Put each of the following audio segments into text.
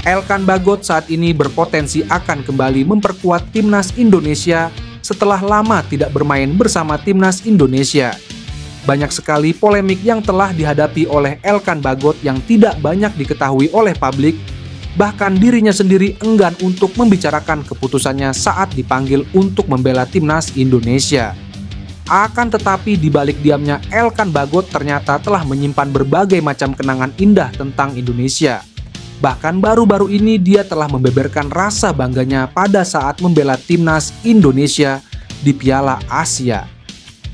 Elkan Bagot saat ini berpotensi akan kembali memperkuat timnas Indonesia setelah lama tidak bermain bersama timnas Indonesia. Banyak sekali polemik yang telah dihadapi oleh Elkan Bagot yang tidak banyak diketahui oleh publik. Bahkan dirinya sendiri enggan untuk membicarakan keputusannya saat dipanggil untuk membela timnas Indonesia. Akan tetapi di balik diamnya, Elkan Bagot ternyata telah menyimpan berbagai macam kenangan indah tentang Indonesia. Bahkan baru-baru ini dia telah membeberkan rasa bangganya pada saat membela timnas Indonesia di Piala Asia.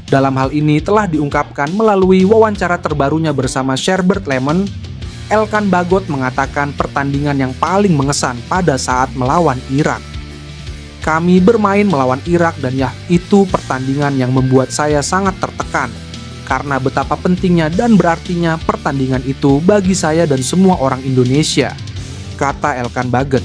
Dalam hal ini telah diungkapkan melalui wawancara terbarunya bersama Sherbert Lemon. Elkan Bagot mengatakan pertandingan yang paling mengesan pada saat melawan Irak. Kami bermain melawan Irak dan ya itu pertandingan yang membuat saya sangat tertekan. Karena betapa pentingnya dan berartinya pertandingan itu bagi saya dan semua orang Indonesia, kata Elkan Bagot.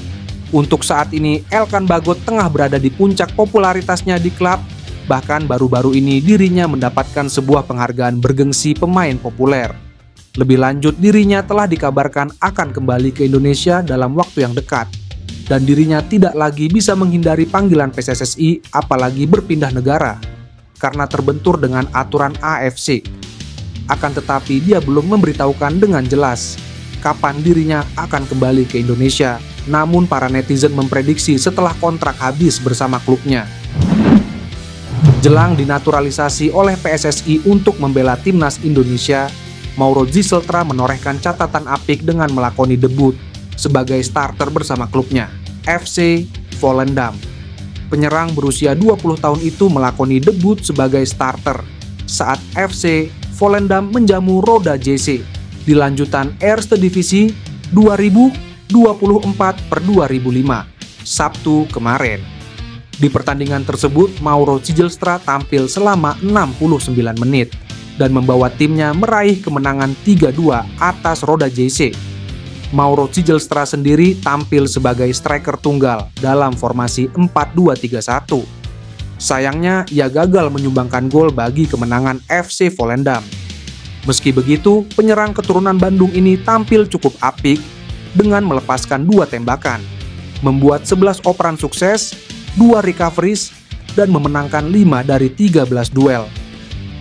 Untuk saat ini, Elkan Bagot tengah berada di puncak popularitasnya di klub. Bahkan baru-baru ini dirinya mendapatkan sebuah penghargaan bergengsi pemain populer. Lebih lanjut, dirinya telah dikabarkan akan kembali ke Indonesia dalam waktu yang dekat. Dan dirinya tidak lagi bisa menghindari panggilan PSSI apalagi berpindah negara karena terbentur dengan aturan AFC. Akan tetapi dia belum memberitahukan dengan jelas kapan dirinya akan kembali ke Indonesia. Namun para netizen memprediksi setelah kontrak habis bersama klubnya. Jelang dinaturalisasi oleh PSSI untuk membela timnas Indonesia, Mauro Giseltra menorehkan catatan apik dengan melakoni debut sebagai starter bersama klubnya, FC Volendam. Penyerang berusia 20 tahun itu melakoni debut sebagai starter saat FC Volendam menjamu Roda JC di lanjutan Eerste Divisie 2024/2005 Sabtu kemarin. Di pertandingan tersebut, Mauro Giseltra tampil selama 69 menit dan membawa timnya meraih kemenangan 3-2 atas Roda JC. Mauro Giseltra sendiri tampil sebagai striker tunggal dalam formasi 4-2-3-1. Sayangnya, ia gagal menyumbangkan gol bagi kemenangan FC Volendam. Meski begitu, penyerang keturunan Bandung ini tampil cukup apik dengan melepaskan 2 tembakan, membuat 11 operan sukses, 2 recoveries, dan memenangkan 5 dari 13 duel.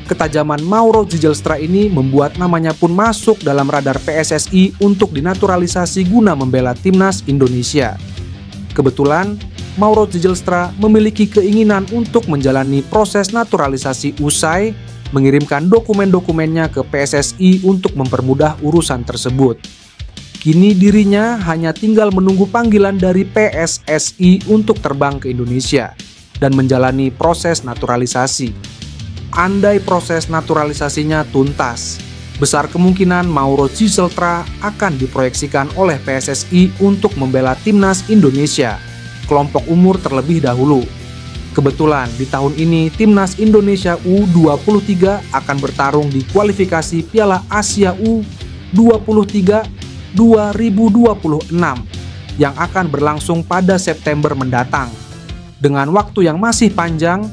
Ketajaman Mauro Giseltra ini membuat namanya pun masuk dalam radar PSSI untuk dinaturalisasi guna membela timnas Indonesia. Kebetulan, Mauro Giseltra memiliki keinginan untuk menjalani proses naturalisasi usai mengirimkan dokumen-dokumennya ke PSSI untuk mempermudah urusan tersebut. Kini dirinya hanya tinggal menunggu panggilan dari PSSI untuk terbang ke Indonesia dan menjalani proses naturalisasi. Andai proses naturalisasinya tuntas, besar kemungkinan Mauro Giseltra akan diproyeksikan oleh PSSI untuk membela timnas Indonesia, kelompok umur terlebih dahulu. Kebetulan di tahun ini timnas Indonesia U23 akan bertarung di kualifikasi Piala Asia U23 2026 yang akan berlangsung pada September mendatang. Dengan waktu yang masih panjang,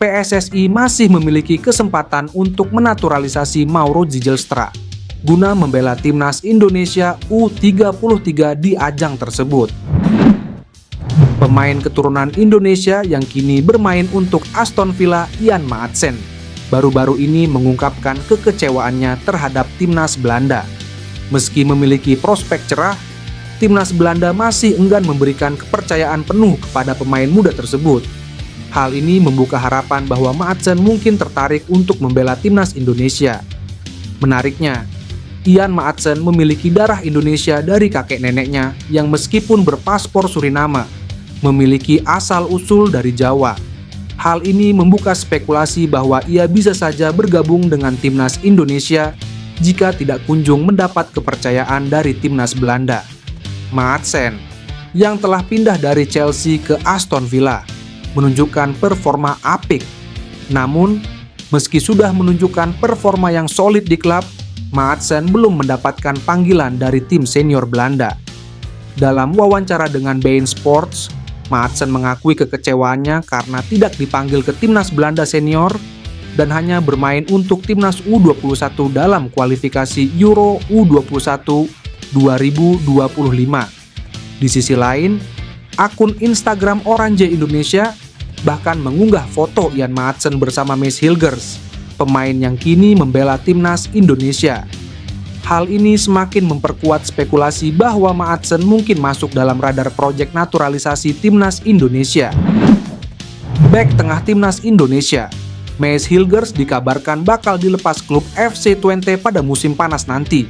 PSSI masih memiliki kesempatan untuk menaturalisasi Mauro Giseltra guna membela timnas Indonesia U33 di ajang tersebut. Pemain keturunan Indonesia yang kini bermain untuk Aston Villa, Ian Maatsen, baru-baru ini mengungkapkan kekecewaannya terhadap timnas Belanda. Meski memiliki prospek cerah, timnas Belanda masih enggan memberikan kepercayaan penuh kepada pemain muda tersebut. Hal ini membuka harapan bahwa Maatsen mungkin tertarik untuk membela timnas Indonesia. Menariknya, Ian Maatsen memiliki darah Indonesia dari kakek neneknya yang meskipun berpaspor Suriname, memiliki asal-usul dari Jawa. Hal ini membuka spekulasi bahwa ia bisa saja bergabung dengan timnas Indonesia jika tidak kunjung mendapat kepercayaan dari timnas Belanda. Maatsen, yang telah pindah dari Chelsea ke Aston Villa, menunjukkan performa apik. Namun, meski sudah menunjukkan performa yang solid di klub, Maatsen belum mendapatkan panggilan dari tim senior Belanda. Dalam wawancara dengan beIN Sports, Maatsen mengakui kekecewaannya karena tidak dipanggil ke timnas Belanda senior dan hanya bermain untuk timnas U21 dalam kualifikasi Euro U21 2025. Di sisi lain, akun Instagram Oranje Indonesia bahkan mengunggah foto Ian Maatsen bersama Mads Hilgers, pemain yang kini membela timnas Indonesia. Hal ini semakin memperkuat spekulasi bahwa Maatsen mungkin masuk dalam radar proyek naturalisasi timnas Indonesia. Bek tengah timnas Indonesia, Mads Hilgers dikabarkan bakal dilepas klub FC Twente pada musim panas nanti.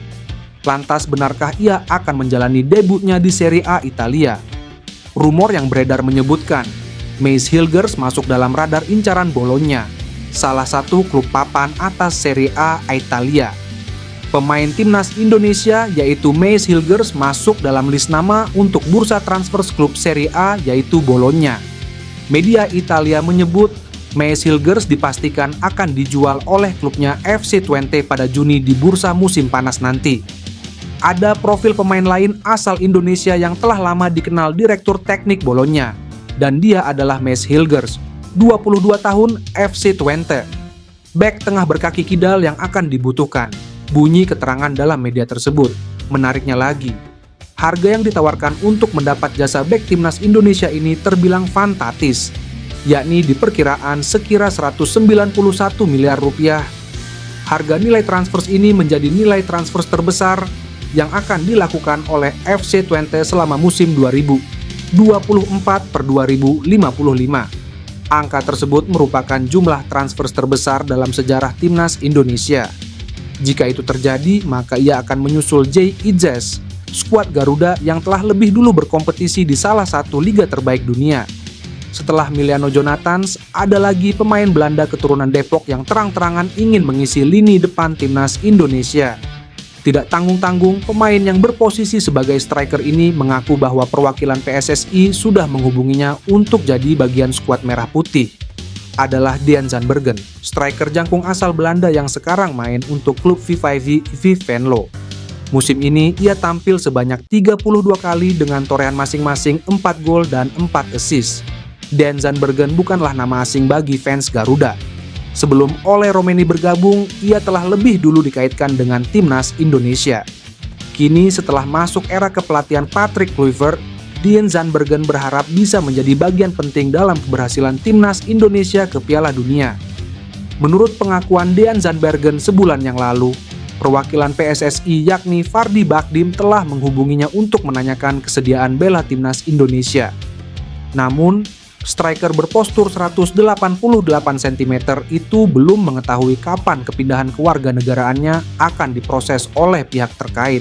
Lantas benarkah ia akan menjalani debutnya di Serie A Italia? Rumor yang beredar menyebutkan Mads Hilgers masuk dalam radar incaran Bologna, salah satu klub papan atas Serie A Italia. Pemain timnas Indonesia yaitu Mads Hilgers masuk dalam list nama untuk bursa transfer klub Serie A yaitu Bologna. Media Italia menyebut Mads Hilgers dipastikan akan dijual oleh klubnya FC Twente pada Juni di bursa musim panas nanti. Ada profil pemain lain asal Indonesia yang telah lama dikenal Direktur Teknik Bologna, dan dia adalah Mads Hilgers, 22 tahun, FC Twente. Bek tengah berkaki kidal yang akan dibutuhkan, bunyi keterangan dalam media tersebut. Menariknya lagi, harga yang ditawarkan untuk mendapat jasa bek timnas Indonesia ini terbilang fantastis, yakni diperkiraan sekira 191 miliar rupiah. Harga nilai transfer ini menjadi nilai transfer terbesar yang akan dilakukan oleh FC Twente selama musim 2024/2055. Angka tersebut merupakan jumlah transfer terbesar dalam sejarah timnas Indonesia. Jika itu terjadi, maka ia akan menyusul Jay Ijes, skuad Garuda yang telah lebih dulu berkompetisi di salah satu liga terbaik dunia. Setelah Miliano Jonathans, ada lagi pemain Belanda keturunan Depok yang terang-terangan ingin mengisi lini depan timnas Indonesia. Tidak tanggung-tanggung, pemain yang berposisi sebagai striker ini mengaku bahwa perwakilan PSSI sudah menghubunginya untuk jadi bagian skuad merah putih. Adalah Dean Zandbergen, striker jangkung asal Belanda yang sekarang main untuk klub VVV Venlo. Musim ini ia tampil sebanyak 32 kali dengan torehan masing-masing 4 gol dan 4 assist. Dean Zandbergen bukanlah nama asing bagi fans Garuda. Sebelum Ole Romeni bergabung, ia telah lebih dulu dikaitkan dengan timnas Indonesia. Kini setelah masuk era kepelatihan Patrick Kluivert, Dean Zandbergen berharap bisa menjadi bagian penting dalam keberhasilan timnas Indonesia ke Piala Dunia. Menurut pengakuan Dean Zandbergen sebulan yang lalu, perwakilan PSSI yakni Fardi Bakdim telah menghubunginya untuk menanyakan kesediaan bela timnas Indonesia. Namun, striker berpostur 188 cm itu belum mengetahui kapan kepindahan kewarganegaraannya akan diproses oleh pihak terkait.